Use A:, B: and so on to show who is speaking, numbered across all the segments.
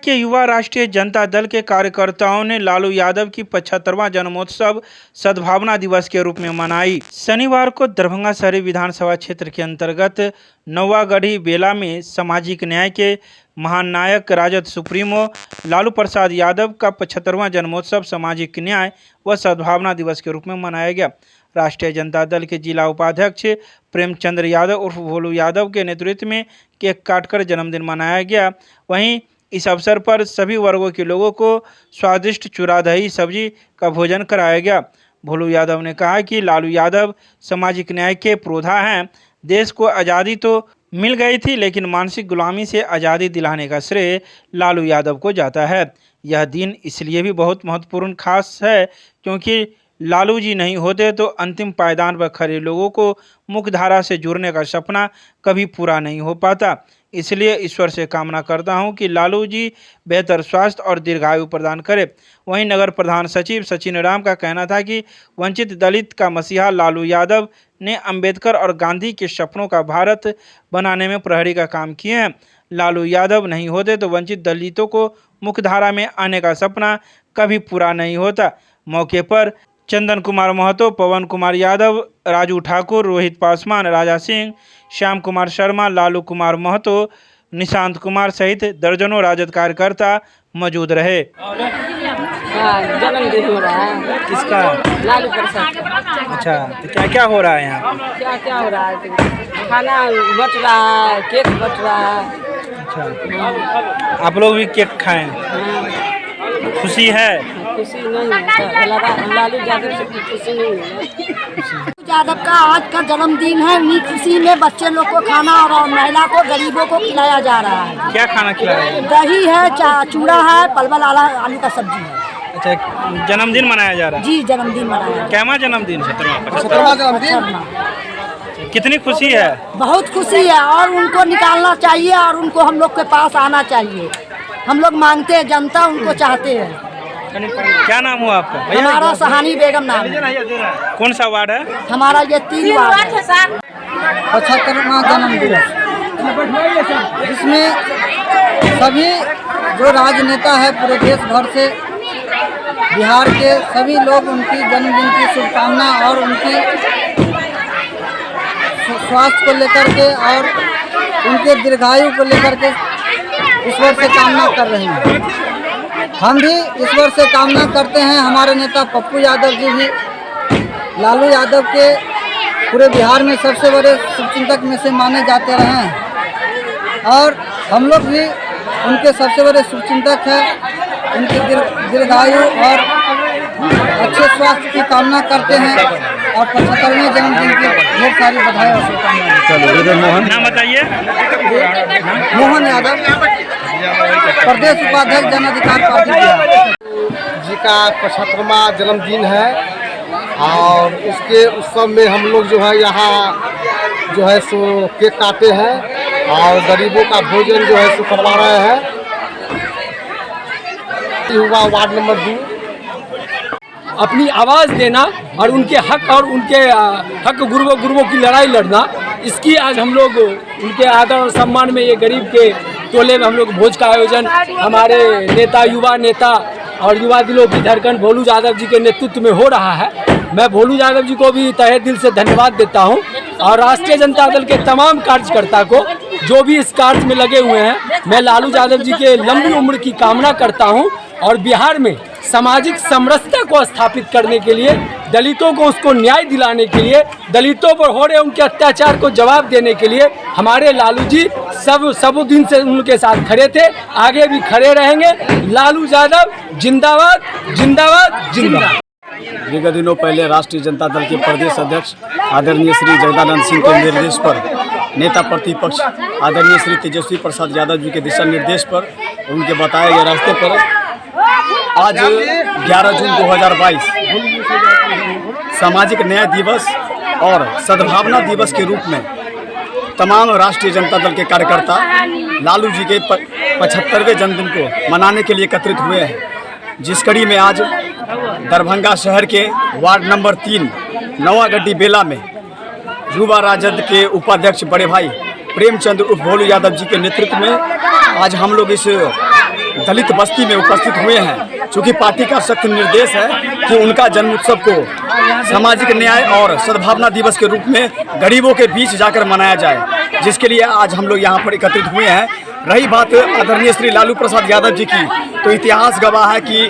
A: के युवा राष्ट्रीय जनता दल के कार्यकर्ताओं ने लालू यादव की 75वां जन्मोत्सव सद्भावना दिवस के रूप में मनाई। शनिवार को दरभंगा शहरी विधानसभा क्षेत्र के अंतर्गत नौवागढ़ी बेला में सामाजिक न्याय के महान नायक राजद सुप्रीमो लालू प्रसाद यादव का 75वां जन्मोत्सव सामाजिक न्याय व सद्भावना दिवस के रूप में मनाया गया। राष्ट्रीय जनता दल के जिला उपाध्यक्ष प्रेमचंद्र यादव उर्फ भोलू यादव के नेतृत्व में केक काटकर जन्मदिन मनाया गया। वहीं इस अवसर पर सभी वर्गों के लोगों को स्वादिष्ट चूरा दही सब्जी का भोजन कराया गया। भोलू यादव ने कहा कि लालू यादव सामाजिक न्याय के पुरोधा हैं। देश को आज़ादी तो मिल गई थी, लेकिन मानसिक गुलामी से आज़ादी दिलाने का श्रेय लालू यादव को जाता है। यह दिन इसलिए भी बहुत महत्वपूर्ण खास है क्योंकि लालू जी नहीं होते तो अंतिम पायदान पर खड़े लोगों को मुख्यधारा से जुड़ने का सपना कभी पूरा नहीं हो पाता। इसलिए ईश्वर से कामना करता हूं कि लालू जी बेहतर स्वास्थ्य और दीर्घायु प्रदान करें। वहीं नगर प्रधान सचिव सचिन राम का कहना था कि वंचित दलित का मसीहा लालू यादव ने अंबेडकर और गांधी के सपनों का भारत बनाने में प्रहरी का काम किए हैं। लालू यादव नहीं होते तो वंचित दलितों को मुख्यधारा में आने का सपना कभी पूरा नहीं होता। मौके पर चंदन कुमार महतो, पवन कुमार यादव, राजू ठाकुर, रोहित पासवान, राजा सिंह, श्याम कुमार शर्मा, लालू कुमार महतो, निशांत कुमार सहित दर्जनों राजद कार्यकर्ता मौजूद रहे।
B: जन्मदिन हो रहा है
A: किसका?
B: लालू प्रसाद।
A: अच्छा, तो क्या क्या हो रहा है यहाँ?
B: क्या क्या हो रहा है? खाना बट रहा है, केक बट रहा है।
A: अच्छा, आप लोग भी केक खाएं? खुशी है?
B: खुशी नहीं है, लालू यादव से खुशी नहीं है।
C: यादव का आज का जन्मदिन है। उन्हीं खुशी में बच्चे लोग को खाना और महिला को गरीबों को खिलाया जा रहा है।
A: क्या खाना खिला रहे हैं?
C: दही है, चूड़ा है, परवल आलू का सब्जी है।
A: अच्छा, जन्मदिन मनाया जा रहा है?
C: जी, जन्मदिन मनाया।
A: कैमा जन्मदिन?
C: 75वां जन्मदिन।
A: कितनी खुशी है?
C: बहुत खुशी है और उनको निकालना चाहिए और उनको हम लोग के पास आना चाहिए। हम लोग मांगते हैं, जनता उनको चाहते हैं।
A: क्या नाम हुआ आपका?
C: हमारा सहानी बेगम नाम है।
A: कौन सा वार्ड है?
C: हमारा ये 3 वार्ड है।
D: 75वां जन्मदिन जिसमें सभी जो राजनेता है पूरे देश भर से, बिहार के सभी लोग उनकी जन्मदिन की शुभकामना और उनकी स्वास्थ्य को लेकर के और उनके दीर्घायु को लेकर के ईश्वर से कामना कर रहे हैं। हम भी ईश्वर से कामना करते हैं। हमारे नेता पप्पू यादव जी भी लालू यादव के पूरे बिहार में सबसे बड़े शुभचिंतक में से माने जाते रहे हैं और हम लोग भी उनके सबसे बड़े शुभचिंतक हैं। उनकी दीर्घायु और अच्छे स्वास्थ्य की कामना करते हैं और 75वें जन्मदिन की ढेर सारी बधाई और शुभकामनाएं।
A: नाम बताइए।
D: मोहन यादव, प्रदेश उपाध्यक्ष जन अधिकार पार्टी बिहार
E: जी का 75वां जन्मदिन है और इसके उत्सव में हम लोग जो है यहाँ जो है सो केक काटे हैं और गरीबों का भोजन जो है सो करवा रहे हैं। युवा वार्ड नंबर 2
F: अपनी आवाज़ देना और उनके हक और उनके हक गुरुओं की लड़ाई लड़ना, इसकी आज हम लोग उनके आदर और सम्मान में ये गरीब के टोले में हम लोग भोज का आयोजन हमारे नेता, युवा नेता और युवा दिलों की धड़कन भोलू यादव जी के नेतृत्व में हो रहा है। मैं भोलू यादव जी को भी तहे दिल से धन्यवाद देता हूं और राष्ट्रीय जनता दल के तमाम कार्यकर्ता को जो भी इस कार्य में लगे हुए हैं। मैं लालू यादव जी के लंबी उम्र की कामना करता हूं और बिहार में सामाजिक समरसता को स्थापित करने के लिए, दलितों को उसको न्याय दिलाने के लिए, दलितों पर हो रहे उनके अत्याचार को जवाब देने के लिए हमारे लालू जी सब दिन से उनके साथ खड़े थे, आगे भी खड़े रहेंगे। लालू यादव जिंदाबाद, जिंदाबाद, जिंदाबाद।
G: विगत दिनों पहले राष्ट्रीय जनता दल के प्रदेश अध्यक्ष आदरणीय श्री जगदानंद सिंह के निर्देश पर, नेता प्रतिपक्ष आदरणीय श्री तेजस्वी प्रसाद यादव जी के दिशा निर्देश पर, उनके बताए गए रास्ते पर आज 11 जून 2022 सामाजिक न्याय दिवस और सद्भावना दिवस के रूप में तमाम राष्ट्रीय जनता दल के कार्यकर्ता लालू जी के 75वें जन्मदिन को मनाने के लिए एकत्रित हुए हैं। जिस कड़ी में आज दरभंगा शहर के वार्ड नंबर 3 नौवागढ़ी बेला में युवा राजद के उपाध्यक्ष बड़े भाई प्रेमचंद उर्फ भोलू यादव जी के नेतृत्व में आज हम लोग इस दलित बस्ती में उपस्थित हुए हैं। चूँकि पार्टी का सख्त निर्देश है कि उनका जन्म उत्सव को सामाजिक न्याय और सद्भावना दिवस के रूप में गरीबों के बीच जाकर मनाया जाए, जिसके लिए आज हम लोग यहाँ पर एकत्रित हुए हैं। रही बात आदरणीय श्री लालू प्रसाद यादव जी की, तो इतिहास गवाह है कि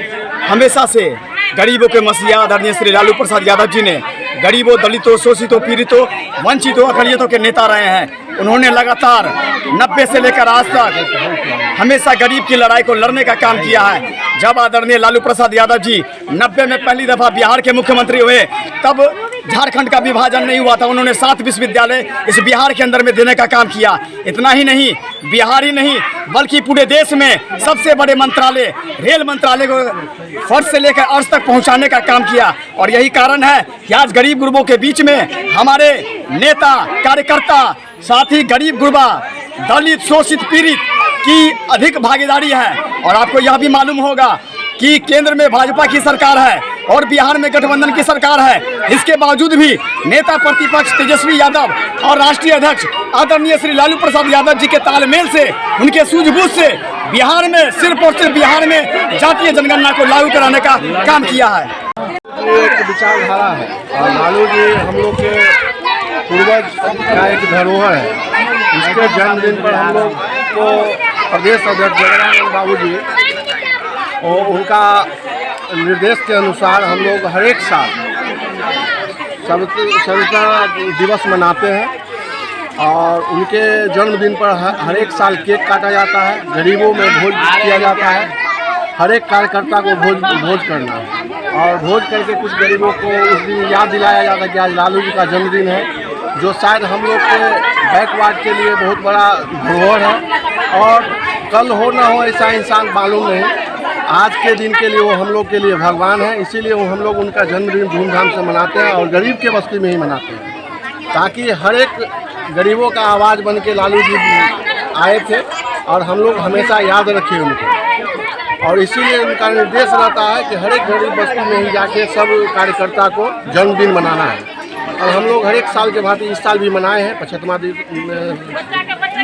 G: हमेशा से गरीबों के मसीहा आदरणीय श्री लालू प्रसाद यादव जी ने गरीबों, दलितों, शोषितों, पीड़ितों, वंचितों, अकलियतों के नेता रहे हैं। उन्होंने लगातार 90 से लेकर आज तक हमेशा गरीब की लड़ाई को लड़ने का काम किया है। जब आदरणीय लालू प्रसाद यादव जी 90 में पहली दफ़ा बिहार के मुख्यमंत्री हुए, तब झारखंड का विभाजन नहीं हुआ था। उन्होंने 7 विश्वविद्यालय इस बिहार के अंदर में देने का काम किया। इतना ही नहीं, बिहार ही नहीं बल्कि पूरे देश में सबसे बड़े मंत्रालय, रेल मंत्रालय को फर्श से लेकर अर्श तक पहुंचाने का काम किया। और यही कारण है कि आज गरीब गुरबों के बीच में हमारे नेता, कार्यकर्ता, साथ ही गरीब गुरबा, दलित, शोषित, पीड़ित की अधिक भागीदारी है। और आपको यह भी मालूम होगा कि केंद्र में भाजपा की सरकार है और बिहार में गठबंधन की सरकार है। इसके बावजूद भी नेता प्रतिपक्ष तेजस्वी यादव और राष्ट्रीय अध्यक्ष आदरणीय श्री लालू प्रसाद यादव जी के तालमेल से, उनके सूझबूझ से बिहार में सिर्फ और सिर्फ बिहार में जातीय जनगणना को लागू कराने का काम किया है।
E: ये एक विचारधारा है और लालू जी हम लोग के पूर्वज का एक धरोहर है। इसके जन्मदिन पर हम लोग को प्रदेश अध्यक्ष जगदानंद बाबू जी और उनका निर्देश के अनुसार हम लोग हर एक साल स्वतंत्रता दिवस मनाते हैं और उनके जन्मदिन पर हर एक साल केक काटा जाता है, गरीबों में भोज किया जाता है। हर एक कार्यकर्ता को भोज करना है और भोज करके कुछ गरीबों को उस दिन याद दिलाया जाता है कि आज लालू जी का जन्मदिन है, जो शायद हम लोग के बैकवर्ड के लिए बहुत बड़ा धरोहर है। और कल हो ना हो ऐसा इंसान मालूम नहीं, आज के दिन के लिए वो हम लोग के लिए भगवान है। इसीलिए वो हम लोग उनका जन्मदिन धूमधाम से मनाते हैं और गरीब के बस्ती में ही मनाते हैं, ताकि हर एक गरीबों का आवाज़ बन के लालू जी आए थे और हम लोग हमेशा याद रखें उनको। और इसीलिए उनका निर्देश रहता है कि हर एक गरीब बस्ती में ही जाके सब कार्यकर्ता को जन्मदिन मनाना है। और हम लोग हर एक साल के भांति इस साल भी मनाए हैं 75वां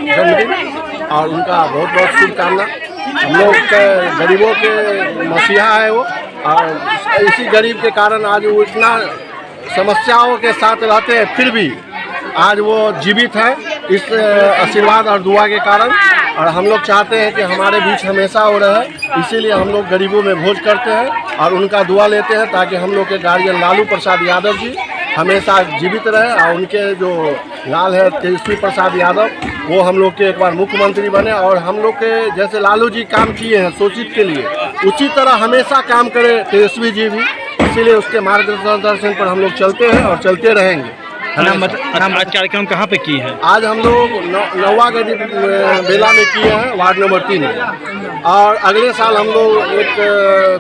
E: जन्मदिन और उनका बहुत बहुत शुभकामना। हम लोग गरीबों के मसीहा है वो, और इसी गरीब के कारण आज वो इतना समस्याओं के साथ रहते हैं, फिर भी आज वो जीवित हैं इस आशीर्वाद और दुआ के कारण। और हम लोग चाहते हैं कि हमारे बीच हमेशा वो रहे, इसीलिए हम लोग गरीबों में भोज करते हैं और उनका दुआ लेते हैं ताकि हम लोग के गार्जियन लालू प्रसाद यादव जी हमेशा जीवित रहे और उनके जो लाल है तेजस्वी प्रसाद यादव, वो हम लोग के एक बार मुख्यमंत्री बने। और हम लोग के जैसे लालू जी काम किए हैं शोषित के लिए, उसी तरह हमेशा काम करे तेजस्वी जी भी। इसीलिए उसके मार्गदर्शन पर हम लोग चलते हैं और चलते रहेंगे।
A: आज कार्यक्रम कहाँ पे किए हैं?
E: आज हम लोग नौवा गरीब बेला में किए हैं, वार्ड नंबर 3 में। और अगले साल हम लोग एक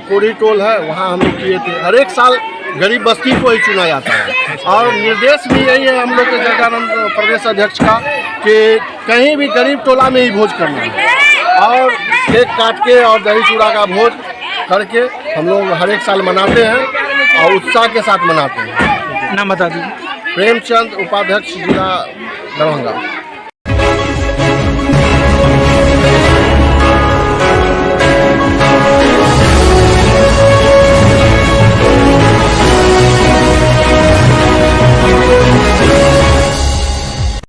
E: कोरी टोल है, वहाँ हम लोग किए थे। हर एक साल गरीब बस्ती को ही चुना जाता है और निर्देश भी यही है हम लोग के जगदानंद प्रदेश अध्यक्ष का कि कहीं भी गरीब टोला में ही भोज करना है और केक काट के और दही चूड़ा का भोज करके हम लोग हर एक साल मनाते हैं और उत्साह के साथ मनाते हैं।
A: नाम बता दीजिए।
E: प्रेमचंद, उपाध्यक्ष जिला दरभंगा।